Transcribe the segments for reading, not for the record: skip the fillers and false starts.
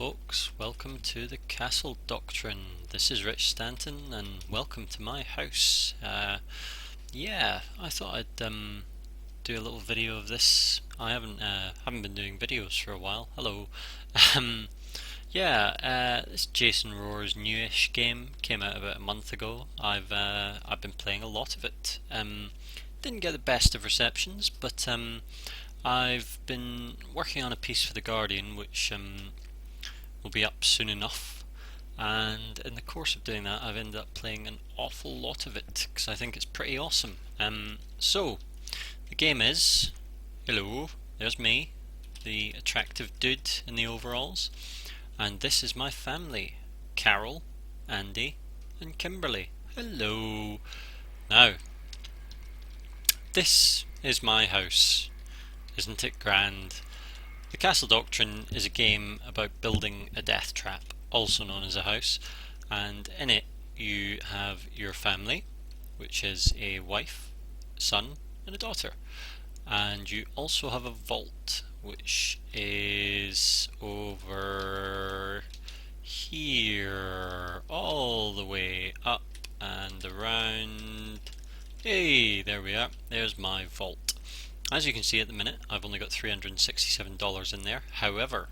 folks, welcome to the Castle Doctrine. This is Rich Stanton and welcome to my house. I thought I'd do a little video of this. I haven't been doing videos for a while. Hello. Um, this Jason Roar's newish game came out about a month ago. I've been playing a lot of it. Didn't get the best of receptions, but I've been working on a piece for The Guardian, which will be up soon enough. And in the course of doing that, I've ended up playing an awful lot of it because I think it's pretty awesome. So the game is, hello, there's me, the attractive dude in the overalls, and this is my family: Carol, Andy, and Kimberly. Hello. Now, this is my house. Isn't it grand? The Castle Doctrine is a game about building a death trap, also known as a house, and in it you have your family, which is a wife, son, and a daughter. And you also have a vault, which is over here, all the way up and around. Hey, there we are. There's my vault. As you can see at the minute, I've only got $367 in there. However,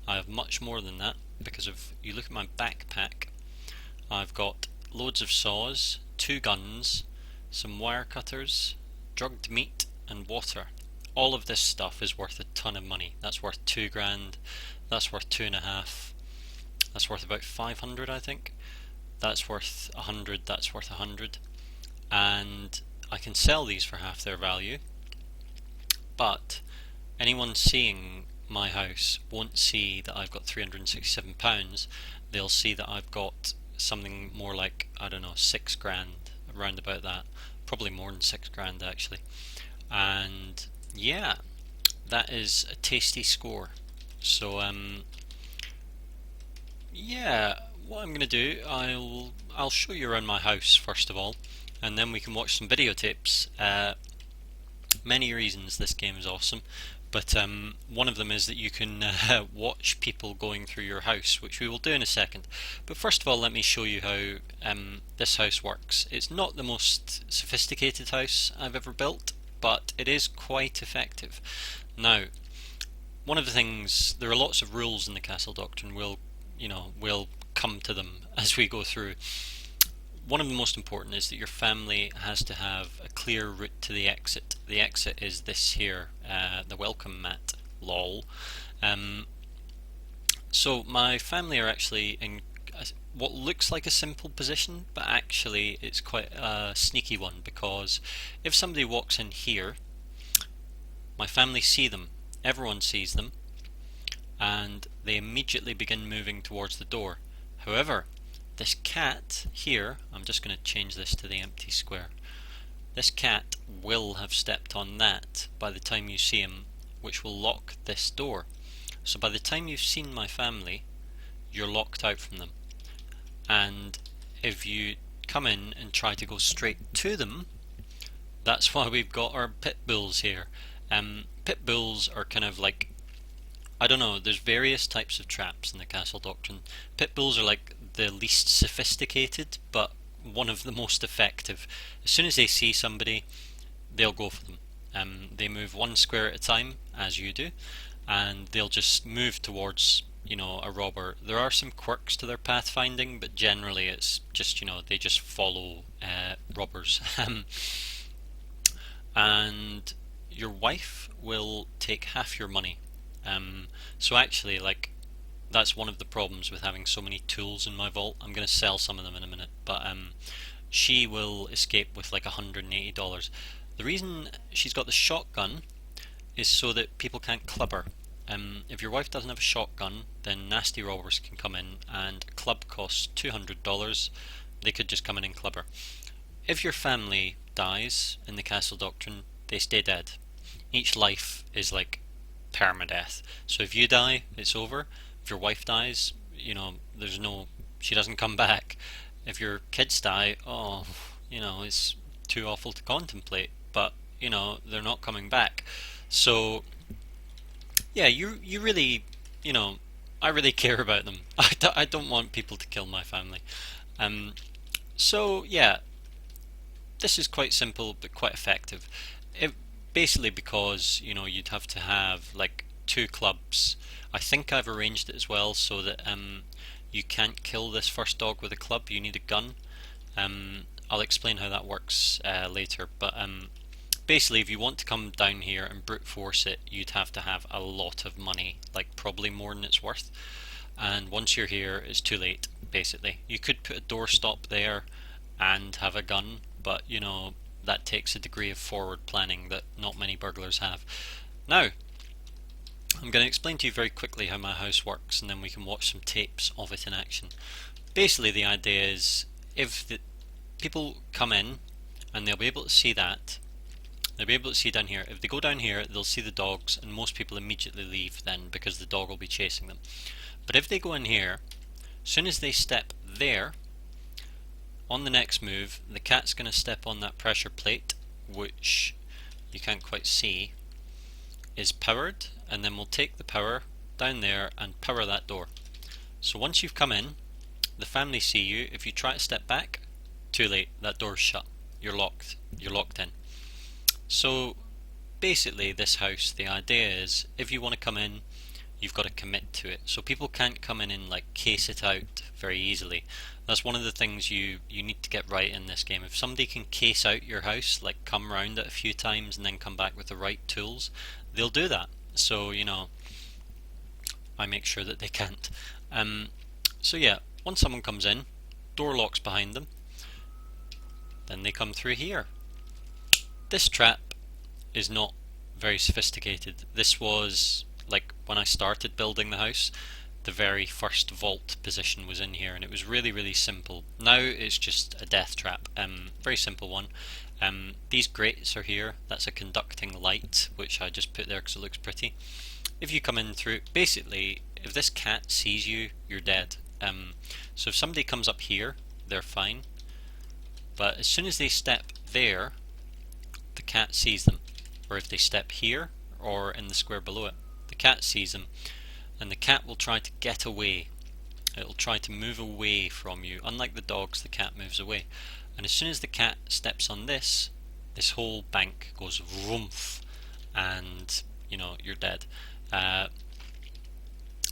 I have much more than that because if you look at my backpack, I've got loads of saws, 2 guns, some wire cutters, drugged meat, and water. All of this stuff is worth a ton of money. That's worth 2 grand. That's worth 2.5. That's worth about 500, I think. That's worth 100. That's worth 100. And I can sell these for half their value. But anyone seeing my house won't see that I've got £367. They'll see that I've got something more like, I don't know, 6 grand, around about that. Probably more than 6 grand actually. And yeah, that is a tasty score. So what I'm going to do, I'll show you around my house first of all, and then we can watch some videotapes. Many reasons this game is awesome, but one of them is that you can watch people going through your house, which we will do in a second. But first of all, let me show you how this house works. It's not the most sophisticated house I've ever built, but it is quite effective. Now, one of the things, there are lots of rules in the Castle Doctrine. We'll come to them as we go through. One of the most important is that your family has to have a clear route to the exit. The exit is this here, the welcome mat, lol. So my family are actually in what looks like a simple position, but actually it's quite a sneaky one, because if somebody walks in here, my family see them, everyone sees them, and they immediately begin moving towards the door. However, this cat here, I'm just going to change this to the empty square. This cat will have stepped on that by the time you see him, which will lock this door. So by the time you've seen my family, you're locked out from them. And if you come in and try to go straight to them, that's why we've got our pit bulls here. Pit bulls are kind of like, I don't know, there's various types of traps in the Castle Doctrine. Pit bulls are like the least sophisticated, but one of the most effective. As soon as they see somebody, they'll go for them. They move 1 square at a time, as you do, and they'll just move towards, a robber. There are some quirks to their pathfinding, but generally it's just, they just follow robbers. And your wife will take half your money. So actually, that's one of the problems with having so many tools in my vault. I'm going to sell some of them in a minute, but she will escape with like $180. The reason she's got the shotgun is so that people can't club her. If your wife doesn't have a shotgun, then nasty robbers can come in, and a club costs $200. They could just come in and club her. If your family dies in the Castle Doctrine, they stay dead. Each life is like permadeath. So if you die, it's over. If your wife dies, she doesn't come back. If your kids die, it's too awful to contemplate, but they're not coming back. So yeah, you really, I really care about them. I don't want people to kill my family. Um, so yeah, this is quite simple but quite effective. It, basically because you'd have to have like two clubs. I think I've arranged it as well so that you can't kill this first dog with a club. You need a gun. I'll explain how that works later. But basically, if you want to come down here and brute force it, you'd have to have a lot of money, like probably more than it's worth. And once you're here, it's too late. Basically, you could put a doorstop there and have a gun, but that takes a degree of forward planning that not many burglars have. Now, I'm going to explain to you very quickly how my house works, and then we can watch some tapes of it in action. Basically, the idea is if the people come in and they'll be able to see that, they'll be able to see down here. If they go down here, they'll see the dogs, and most people immediately leave then because the dog will be chasing them. But if they go in here, as soon as they step there, on the next move, the cat's going to step on that pressure plate, which you can't quite see, is powered, and then we'll take the power down there and power that door. So once you've come in, the family see you. If you try to step back, too late, that door's shut. You're locked in. So basically this house, the idea is if you want to come in, you've got to commit to it. So people can't come in and like case it out very easily. That's one of the things you need to get right in this game. If somebody can case out your house, like come round it a few times and then come back with the right tools, they'll do that. So I make sure that they can't. So yeah, once someone comes in, door locks behind them, then they come through here. This trap is not very sophisticated. This was like when I started building the house, the very first vault position was in here, and it was really simple. Now it's just a death trap, very simple one. These grates are here. That's a conducting light, which I just put there because it looks pretty. If you come in through, basically, if this cat sees you, you're dead. So if somebody comes up here, they're fine. But as soon as they step there, the cat sees them. Or if they step here, or in the square below it, the cat sees them. And the cat will try to get away. It'll try to move away from you. Unlike the dogs, the cat moves away. And as soon as the cat steps on this whole bank goes vroomf, and you're dead.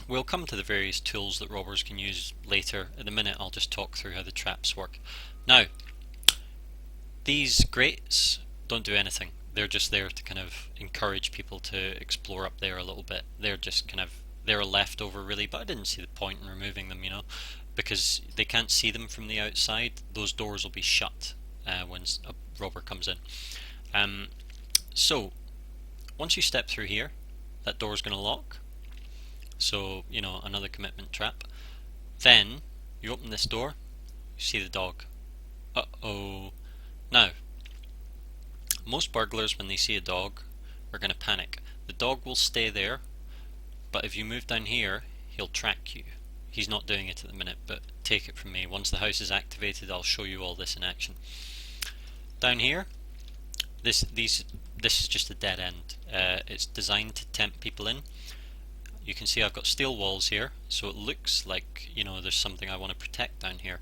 We'll come to the various tools that robbers can use later. In a minute I'll just talk through how the traps work. Now, these grates don't do anything. They're just there to kind of encourage people to explore up there a little bit. They're just kind of, they're a leftover really, but I didn't see the point in removing them, because they can't see them from the outside. Those doors will be shut when a robber comes in. So once you step through here, that door's going to lock. So another commitment trap. Then you open this door, you see the dog. Uh-oh. Now, most burglars, when they see a dog, are going to panic. The dog will stay there, but if you move down here, he'll track you. He's not doing it at the minute, but take it from me. Once the house is activated, I'll show you all this in action. Down here, this is just a dead end. It's designed to tempt people in. You can see I've got steel walls here, so it looks like there's something I want to protect down here.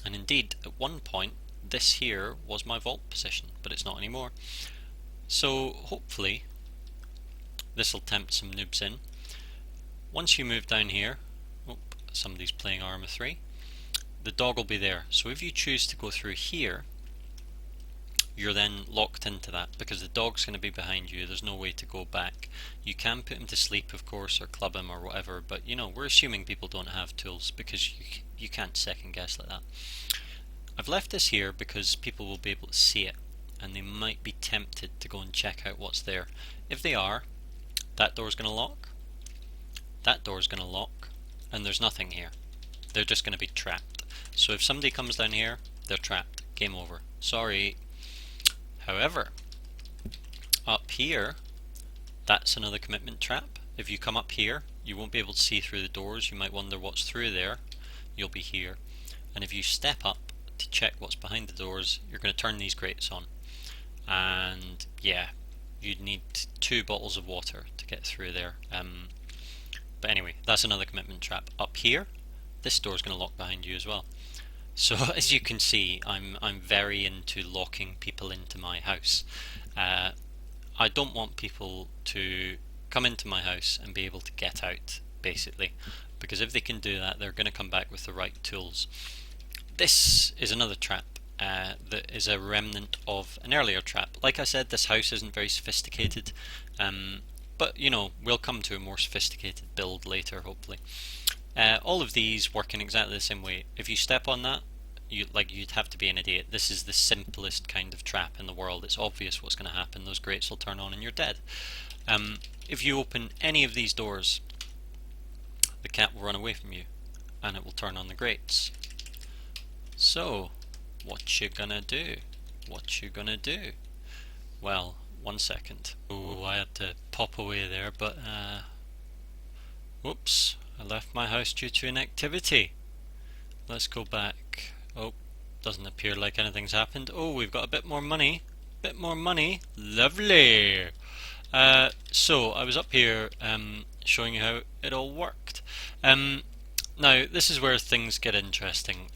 And indeed, at one point, this here was my vault position, but it's not anymore. So hopefully this will tempt some noobs in. Once you move down here, somebody's playing Arma 3, the dog will be there. So if you choose to go through here, you're then locked into that because the dog's going to be behind you. There's no way to go back. You can put him to sleep, of course, or club him or whatever, but we're assuming people don't have tools because you can't second guess like that. I've left this here because people will be able to see it and they might be tempted to go and check out what's there. If they are, that door's going to lock, that door's going to lock, and there's nothing here. They're just going to be trapped. So if somebody comes down here, they're trapped. Game over. Sorry. However, up here, that's another commitment trap. If you come up here, you won't be able to see through the doors. You might wonder what's through there. You'll be here. And if you step up to check what's behind the doors, you're going to turn these grates on. And yeah, you'd need 2 bottles of water to get through there. But anyway, that's another commitment trap. Up here, this door's going to lock behind you as well. So as you can see, I'm very into locking people into my house. I don't want people to come into my house and be able to get out, basically, because if they can do that, they're going to come back with the right tools. This is another trap that is a remnant of an earlier trap. Like I said, this house isn't very sophisticated, but you know, we'll come to a more sophisticated build later, hopefully. All of these work in exactly the same way. If you step on that, you'd have to be an idiot. This is the simplest kind of trap in the world. It's obvious what's going to happen. Those grates will turn on and you're dead. If you open any of these doors, the cat will run away from you and it will turn on the grates. So, what you gonna do? What you gonna do? Well, 1 second. Oh, I had to pop away there, but whoops, I left my house due to inactivity. Let's go back. Oh, doesn't appear like anything's happened. Oh, we've got a bit more money. Bit more money. Lovely. So I was up here showing you how it all worked. Now this is where things get interesting.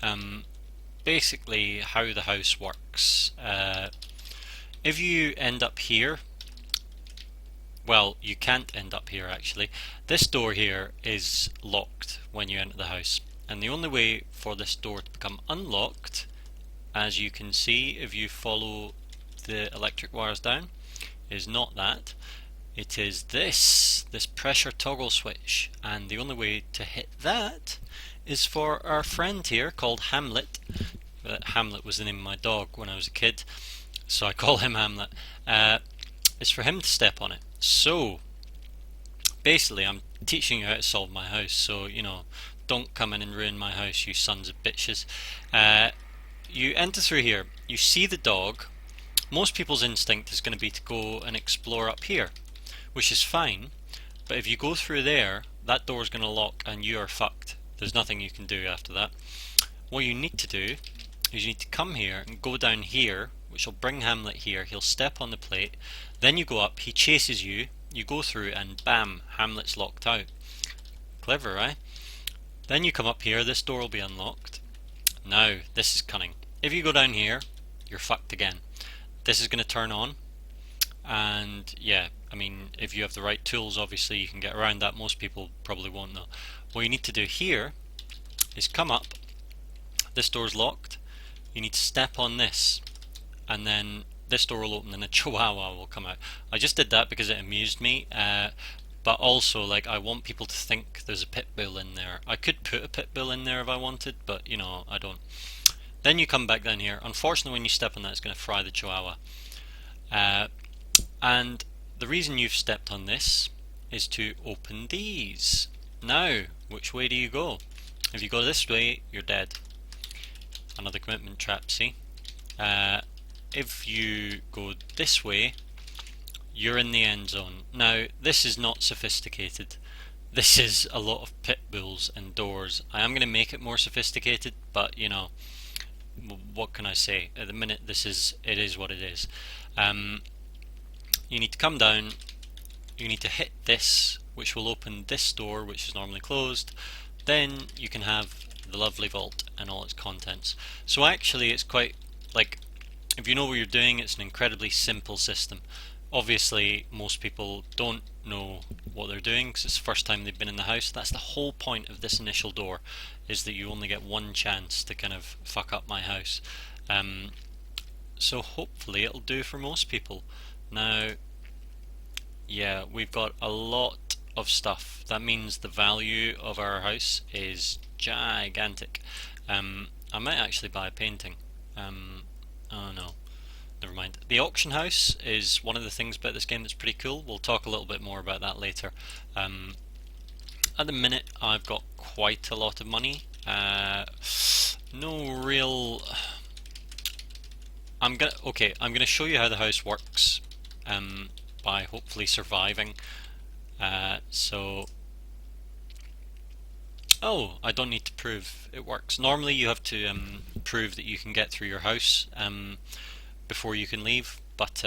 Basically, how the house works. If you end up here, well, you can't end up here actually. This door here is locked when you enter the house, and the only way for this door to become unlocked, as you can see if you follow the electric wires down, is not that. It is this pressure toggle switch, and the only way to hit that is for our friend here called Hamlet. Hamlet was the name of my dog when I was a kid, so I call him Hamlet. It's for him to step on it. So basically I'm teaching you how to solve my house, so you know, don't come in and ruin my house, you sons of bitches. You enter through here, you see the dog. Most people's instinct is going to be to go and explore up here, which is fine, but if you go through there, that door is going to lock and you are fucked. There's nothing you can do after that. What you need to do is you need to come here and go down here, which will bring Hamlet here. He'll step on the plate, then you go up, he chases you, you go through, and bam, Hamlet's locked out. Clever, right? Then you come up here, this door will be unlocked. Now, this is cunning. If you go down here, you're fucked again. This is going to turn on, and yeah, I mean, if you have the right tools, obviously you can get around that. Most people probably won't though. What you need to do here is come up, this door's locked, you need to step on this, and then this door will open and a Chihuahua will come out. I just did that because it amused me, but also, like, I want people to think there's a pit bull in there. I could put a pit bull in there if I wanted, but you know, I don't. Then you come back down here. Unfortunately, when you step on that, it's going to fry the Chihuahua. And the reason you've stepped on this is to open these. Now, which way do you go? If you go this way, you're dead. Another commitment trap, see? If you go this way, you're in the end zone. Now, this is not sophisticated. This is a lot of pit bulls and doors. I am going to make it more sophisticated, but you know, what can I say? At the minute, it is what it is. You need to come down, you need to hit this, which will open this door, which is normally closed. Then you can have the lovely vault and all its contents. So actually it's quite, like, if you know what you're doing, it's an incredibly simple system. Obviously most people don't know what they're doing because it's the first time they've been in the house. That's the whole point of this initial door, is that you only get one chance to kind of fuck up my house. So hopefully it'll do for most people. Now, yeah, we've got a lot of stuff. That means the value of our house is gigantic. I might actually buy a painting. Oh no, never mind. The auction house is one of the things about this game that's pretty cool. We'll talk a little bit more about that later. At the minute I've got quite a lot of money. No real... I'm gonna show you how the house works by hopefully surviving. Oh, I don't need to prove it works. Normally you have to prove that you can get through your house before you can leave, but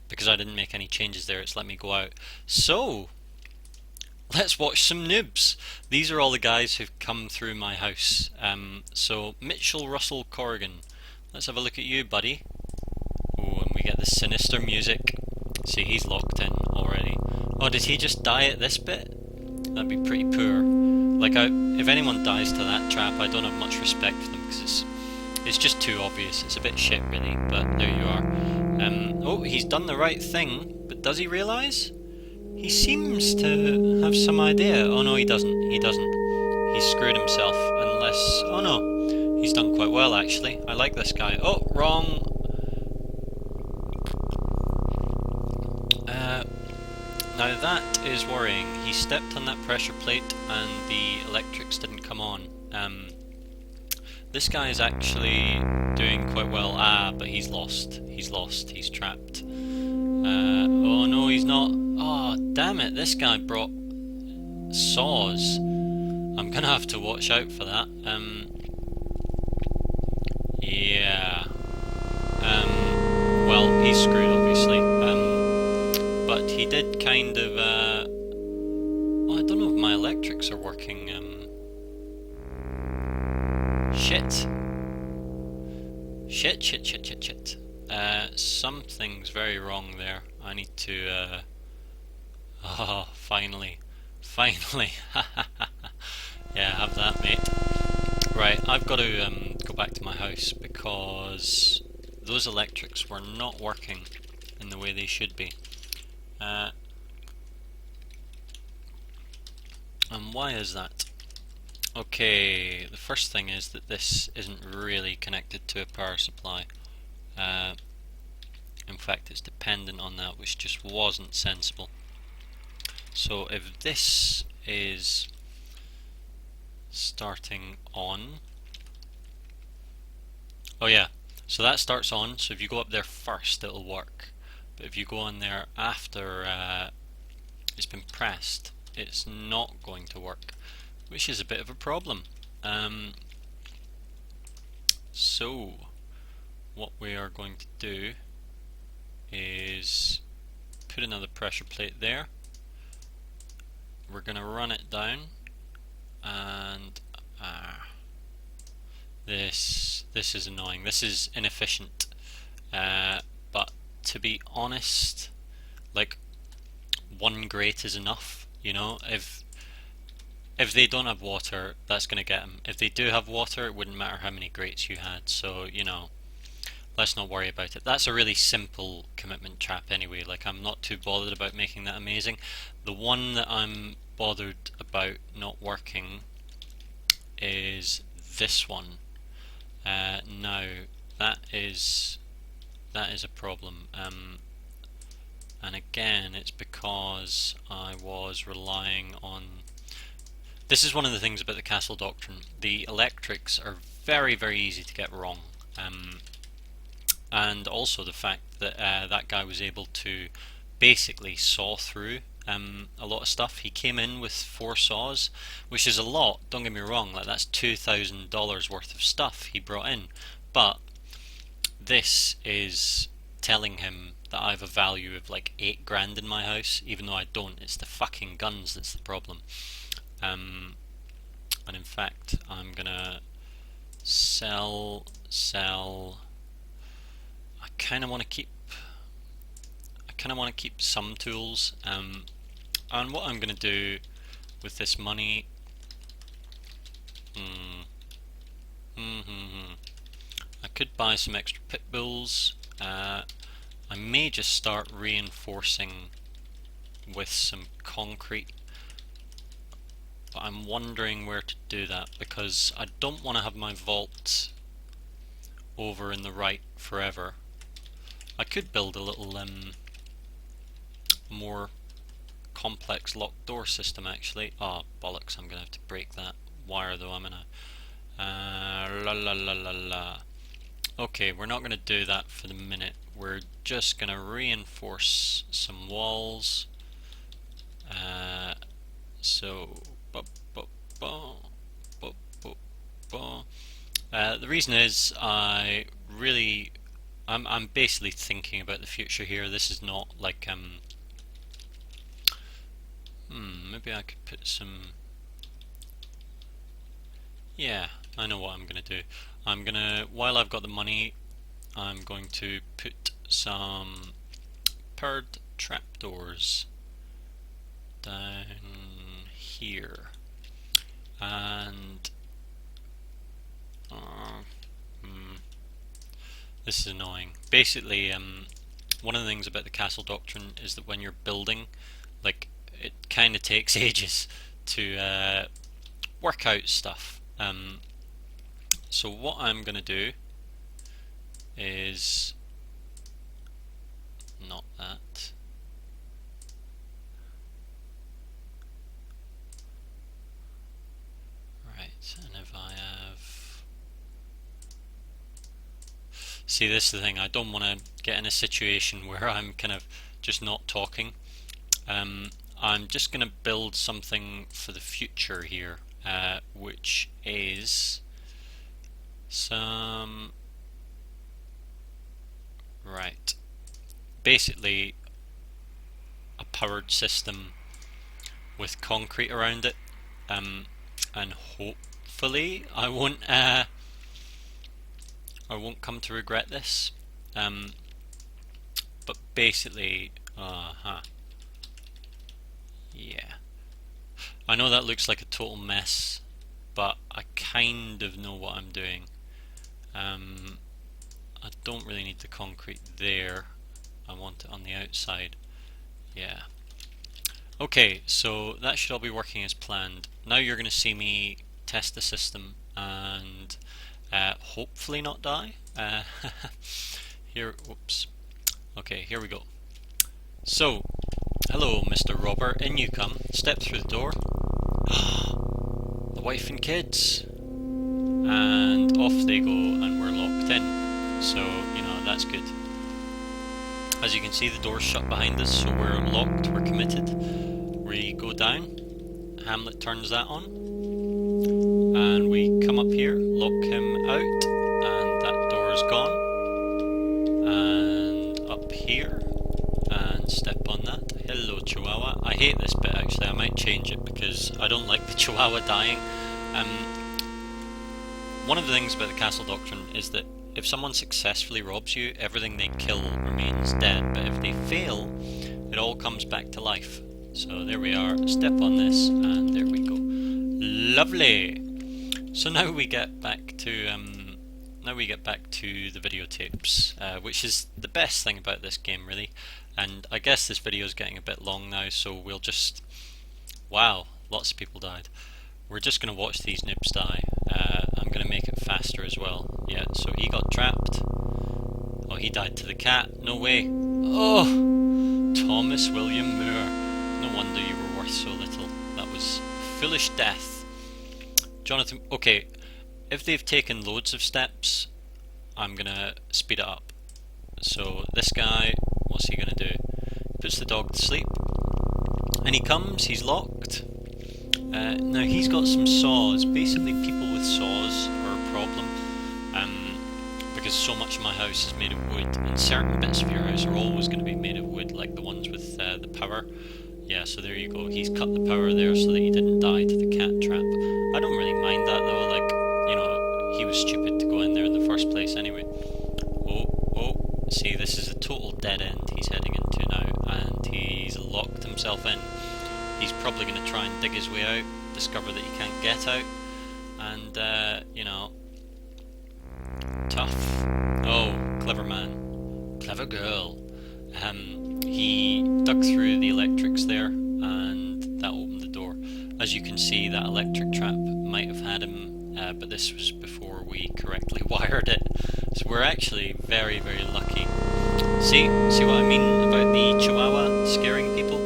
because I didn't make any changes there, it's let me go out. So let's watch some noobs. These are all the guys who've come through my house. So Mitchell Russell Corrigan, let's have a look at you, buddy. Oh, and we get the sinister music. See, he's locked in already. Oh, did he just die at this bit? That'd be pretty poor. Like, if anyone dies to that trap, I don't have much respect for them because it's just too obvious. It's a bit shit, really. But there you are. Oh, he's done the right thing, but does he realise? He seems to have some idea. Oh no, he doesn't. He doesn't. He's screwed himself. Unless, oh no, he's done quite well actually. I like this guy. Oh, wrong. Now that is worrying. He stepped on that pressure plate and the electrics didn't come on. This guy is actually doing quite well. But he's lost. He's lost. He's trapped. Oh no, he's not. Oh, damn it. This guy brought saws. I'm gonna have to watch out for that. Yeah. Well, he's screwed, obviously. But he did kind of, well, I don't know if my electrics are working, shit. Shit. Something's very wrong there. I need to, oh, finally. Yeah, have that, mate. Right, I've got to, go back to my house because those electrics were not working in the way they should be. And why is that? Okay, the first thing is that this isn't really connected to a power supply. In fact, it's dependent on that, which just wasn't sensible. So if this is starting on, oh yeah, so that starts on, so if you go up there first it'll work. But if you go on there after it's been pressed, it's not going to work, which is a bit of a problem. So what we are going to do is put another pressure plate there. We're going to run it down, and this is annoying. This is inefficient. But to be honest, like, one grate is enough. You know, if they don't have water, that's going to get them. If they do have water, it wouldn't matter how many grates you had. So, you know, let's not worry about it. That's a really simple commitment trap anyway. Like, I'm not too bothered about making that amazing. The one that I'm bothered about not working is this one. Now that is a problem. And again, it's because I was relying on. This is one of the things about the castle doctrine. The electrics are very, very easy to get wrong. And also the fact that that guy was able to basically saw through a lot of stuff. He came in with 4 saws, which is a lot, don't get me wrong, like that's $2,000 worth of stuff he brought in. But this is telling him that I have a value of like 8 grand in my house, even though I don't. It's the fucking guns that's the problem. And in fact, I'm gonna sell. I kind of want to keep some tools. And what I'm gonna do with this money, I could buy some extra pit bulls. I may just start reinforcing with some concrete, but I'm wondering where to do that because I don't want to have my vault over in the right forever. I could build a little more complex locked door system actually. Oh bollocks, I'm gonna have to break that wire though. I'm gonna Okay, we're not gonna do that for the minute. We're just gonna reinforce some walls. The reason is I'm basically thinking about the future here. This is not like Maybe I could put some... Yeah, I know what I'm gonna do. I'm gonna, while I've got the money, I'm going to put some powered trapdoors down here. And this is annoying. Basically, one of the things about the castle doctrine is that when you're building, like, it kind of takes ages to work out stuff. So what I'm gonna do is not that. Right, and if I have... See, this is the thing, I don't want to get in a situation where I'm kind of just not talking. I'm just going to build something for the future here, which is some... Right. Basically, a powered system with concrete around it, and hopefully I won't come to regret this. But basically, yeah. I know that looks like a total mess, but I kind of know what I'm doing. I don't really need the concrete there. I want it on the outside. Yeah. Okay, so that should all be working as planned. Now you're going to see me test the system and hopefully not die. Here, whoops. Okay, here we go. So, hello, Mr. Robber. In you come. Step through the door. The wife and kids. And off they go, and we're locked in. So, you know, that's good. As you can see, the door's shut behind us, so we're locked, we're committed. We go down, Hamlet turns that on, and we come up here, lock him out, and that door's gone. And up here, and step on that. Hello, Chihuahua. I hate this bit actually, I might change it because I don't like the Chihuahua dying. One of the things about the castle doctrine is that if someone successfully robs you, everything they kill remains dead, but if they fail, it all comes back to life. So there we are, step on this, and there we go. Lovely! So now we get back to the videotapes, which is the best thing about this game really. And I guess this video is getting a bit long now, so we'll just... Wow, lots of people died. We're just going to watch these noobs die. I'm going to make it faster as well. Yeah, so he got trapped. Oh, he died to the cat. No way. Oh! Thomas William Moore. No wonder you were worth so little. That was foolish death. Jonathan... Okay, if they've taken loads of steps, I'm going to speed it up. So this guy, what's he going to do? Puts the dog to sleep. And he comes, he's locked. Now he's got some saws. Basically people with saws are a problem, because so much of my house is made of wood, and certain bits of your house are always going to be made of wood, like the ones with the power. Yeah, so there you go, he's cut the power there so that he didn't die to the cat trap. I don't really mind that though, like, you know, he was stupid to go in there in the first place anyway. Oh, see, this is a total dead end he's heading into now, and he's locked himself in. He's probably going to try and dig his way out, discover that he can't get out, and, you know, tough. Oh, clever man. Clever girl. He dug through the electrics there, and that opened the door. As you can see, that electric trap might have had him, but this was before we correctly wired it. So we're actually very, very lucky. See what I mean about the Chihuahua scaring people?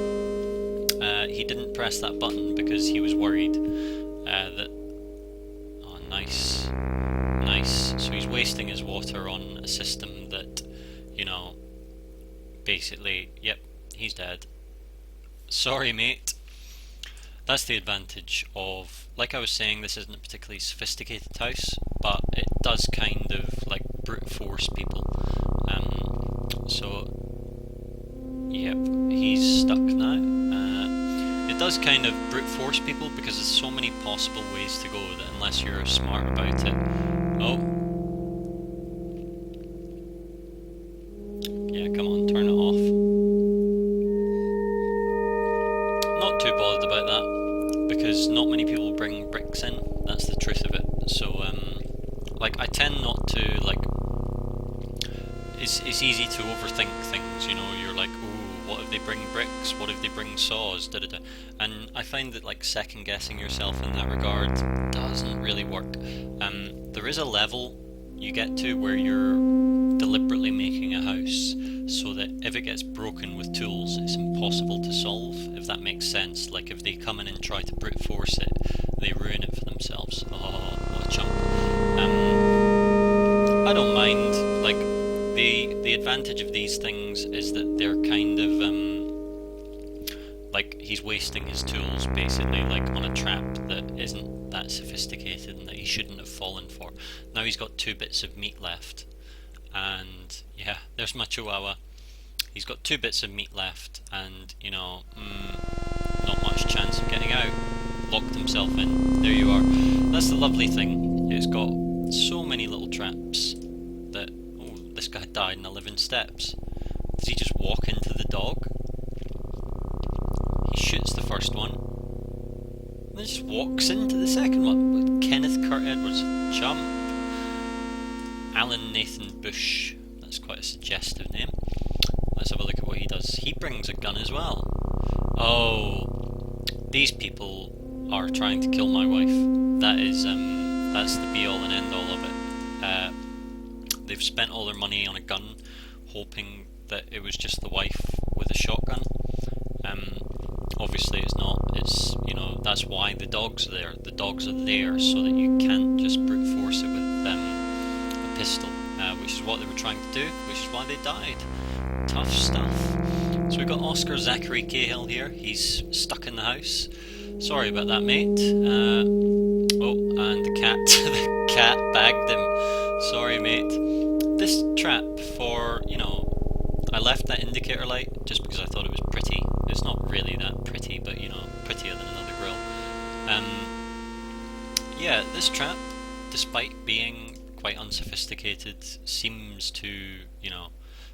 He didn't press that button because he was worried that... Oh, nice. Nice. So he's wasting his water on a system that, you know, basically, yep, he's dead. Sorry, mate. That's the advantage of, like I was saying, this isn't a particularly sophisticated house, but it does kind of, like, brute force people. So, yep, he's stuck now. It does kind of brute force people because there's so many possible ways to go that unless you're smart about it. Oh. Yeah, come on, turn it off. Not too bothered about that because not many people bring bricks in. That's the truth of it. So, like, I tend not to, like, it's easy to overthink things, you know, you're like, ooh, what if they bring bricks, what if they bring saws, da da da, and I find that, like, second guessing yourself in that regard doesn't really work. There is a level you get to where you're deliberately making a house so that if it gets broken with tools, it's impossible to solve, if that makes sense. Like, if they come in and try to brute force it, they ruin it for themselves. Oh, what a chump. I don't mind, like, the advantage of these things is that they're kind of, like, he's wasting his tools, basically, like, on a trap that isn't that sophisticated and that he shouldn't have fallen for. Now he's got 2 bits of meat left, and, yeah, there's my Chihuahua. He's got 2 bits of meat left, and, you know, not much chance of getting out. Locked himself in. There you are. That's the lovely thing. It's got so many little traps that... Oh, this guy died in 11 steps. Does he just walk into the dog? He shoots the first one, and then just walks into the second one. With Kenneth Kurt Edwards, chump. Alan Nathan Bush. That's quite a suggestive name. Let's have a look at what he does. He brings a gun as well. Oh, these people are trying to kill my wife. That is, that's the be all and end all of it. They've spent all their money on a gun, hoping that it was just the wife with a shotgun. Obviously it's not. It's, you know, that's why the dogs are there. The dogs are there so that you can't just brute force it with a pistol, which is what they were trying to do, which is why they died. Tough stuff. So we've got Oscar Zachary Cahill here. He's stuck in the house. Sorry about that, mate. Oh, and the cat. The cat bagged him. Sorry, mate. This trap for, you know, I left that indicator light just because I thought it was pretty. It's not really that pretty, but, you know, prettier than another grill. Yeah, this trap, despite being quite unsophisticated, seems to, you know,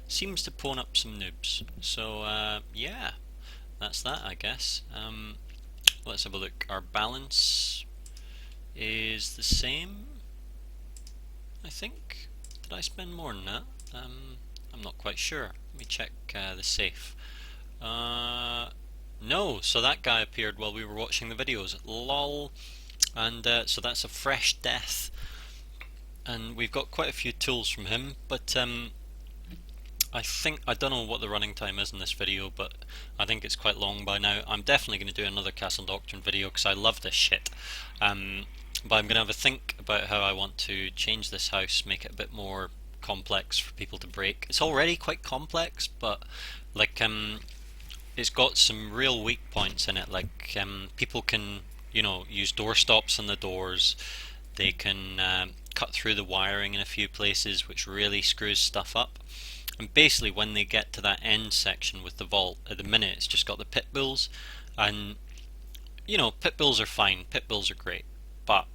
seems to pawn up some noobs. So, yeah, that's that, I guess. Let's have a look. Our balance is the same, I think. Did I spend more than that? I'm not quite sure. Let me check the safe. No, so that guy appeared while we were watching the videos. Lol. And so that's a fresh death. And we've got quite a few tools from him, but I think, I don't know what the running time is in this video, but I think it's quite long by now. I'm definitely going to do another Castle Doctrine video because I love this shit. But I'm going to have a think about how I want to change this house, make it a bit more complex for people to break. It's already quite complex, but like it's got some real weak points in it. Like people can, you know, use door stops on the doors. They can cut through the wiring in a few places, which really screws stuff up. And basically when they get to that end section with the vault, at the minute it's just got the pit bulls, and you know, pit bulls are fine, pit bulls are great, but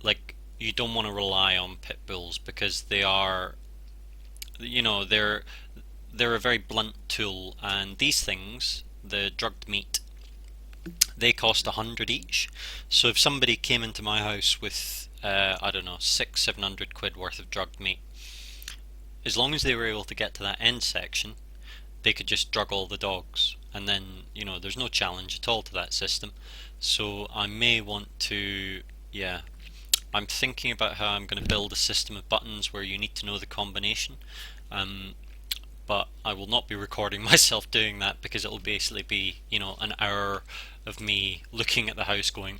like you don't want to rely on pit bulls because they are, you know, they're a very blunt tool, and these things, the drugged meat, they cost 100 each. So if somebody came into my house with I don't know, 600-700 quid worth of drugged meat, as long as they were able to get to that end section, they could just drug all the dogs, and then, you know, there's no challenge at all to that system. So I may want to, yeah, I'm thinking about how I'm going to build a system of buttons where you need to know the combination, but I will not be recording myself doing that because it'll basically be, you know, an hour of me looking at the house going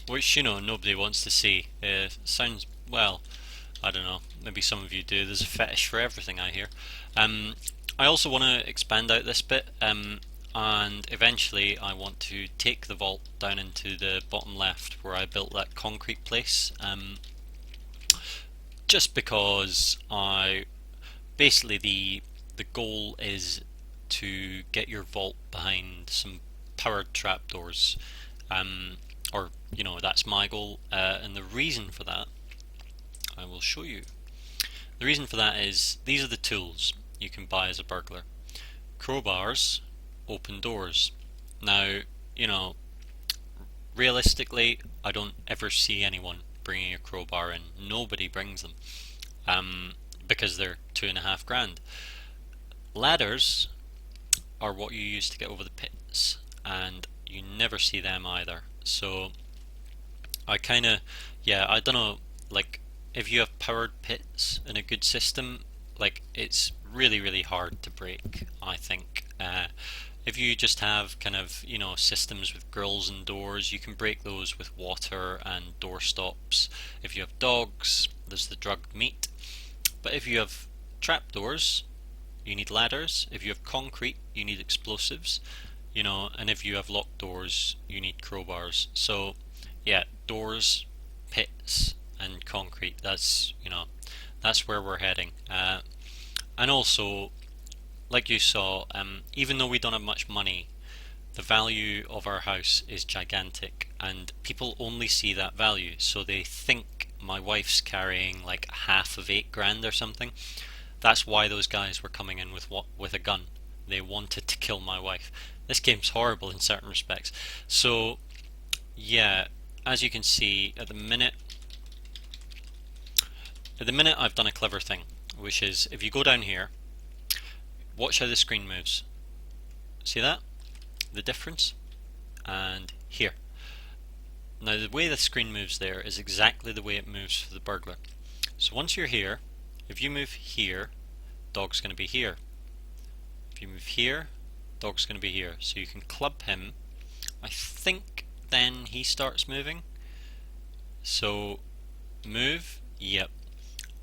which, you know, nobody wants to see. Sounds, well, I don't know, maybe some of you do. There's a fetish for everything, I hear. I also want to expand out this bit, and eventually I want to take the vault down into the bottom left where I built that concrete place, just because basically the goal is to get your vault behind some powered trapdoors, or that's my goal, and the reason for that I will show you. The reason for that is these are the tools you can buy as a burglar. Crowbars open doors. Now, realistically, I don't ever see anyone bringing a crowbar in. Nobody brings them, because they're £2.5 grand. Ladders are what you use to get over the pits, and you never see them either. So I I don't know, like, if you have powered pits in a good system, like, it's really, really hard to break, I think. If you just have kind of, systems with grills and doors, you can break those with water and door stops. If you have dogs, there's the drugged meat. But if you have trapdoors, you need ladders. If you have concrete, you need explosives. And if you have locked doors, you need crowbars. So, yeah, doors, pits, and concrete. That's where we're heading. And also, like you saw, even though we don't have much money, the value of our house is gigantic, and people only see that value, so they think my wife's carrying like half of £8 grand or something. That's why those guys were coming in with a gun. They wanted to kill my wife. This game's horrible in certain respects. So, yeah, as you can see, at the minute I've done a clever thing, which is if you go down here, watch how the screen moves. See that? The difference? And here. Now the way the screen moves there is exactly the way it moves for the burglar. So once you're here, if you move here, dog's going to be here. If you move here, dog's going to be here. So you can club him. I think then he starts moving. So move, yep.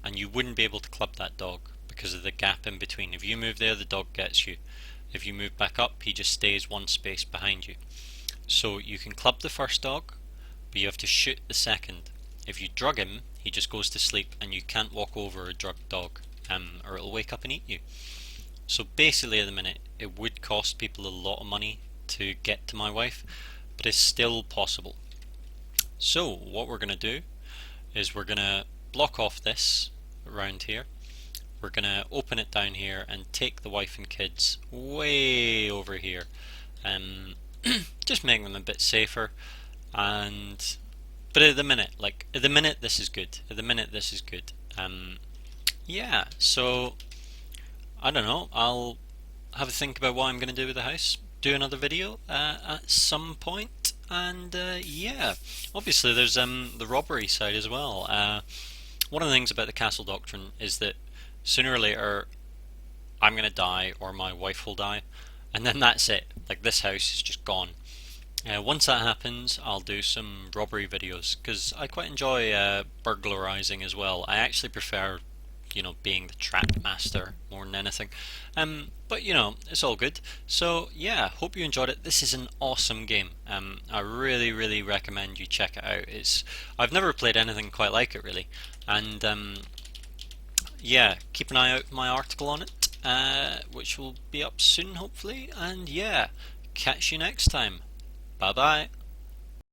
And you wouldn't be able to club that dog because of the gap in between. If you move there, the dog gets you. If you move back up, he just stays one space behind you. So you can club the first dog, but you have to shoot the second. If you drug him, he just goes to sleep, and you can't walk over a drugged dog, or it'll wake up and eat you. So basically at the minute, it would cost people a lot of money to get to my wife, but it's still possible. So what we're going to do is we're going to block off this around here. We're going to open it down here and take the wife and kids way over here. Just making them a bit safer. But at the minute this is good. Yeah, so I don't know, I'll have a think about what I'm going to do with the house, do another video at some point, and yeah, obviously there's the robbery side as well. One of the things about the castle doctrine is that sooner or later I'm going to die, or my wife will die, and then that's it. Like, this house is just gone. Once that happens, I'll do some robbery videos, because I quite enjoy burglarizing as well. I actually prefer, being the trap master more than anything. But it's all good. So yeah, hope you enjoyed it. This is an awesome game. I really, really recommend you check it out. I've never played anything quite like it, really. And yeah, keep an eye out for my article on it, which will be up soon, hopefully. And yeah, catch you next time. Bye bye.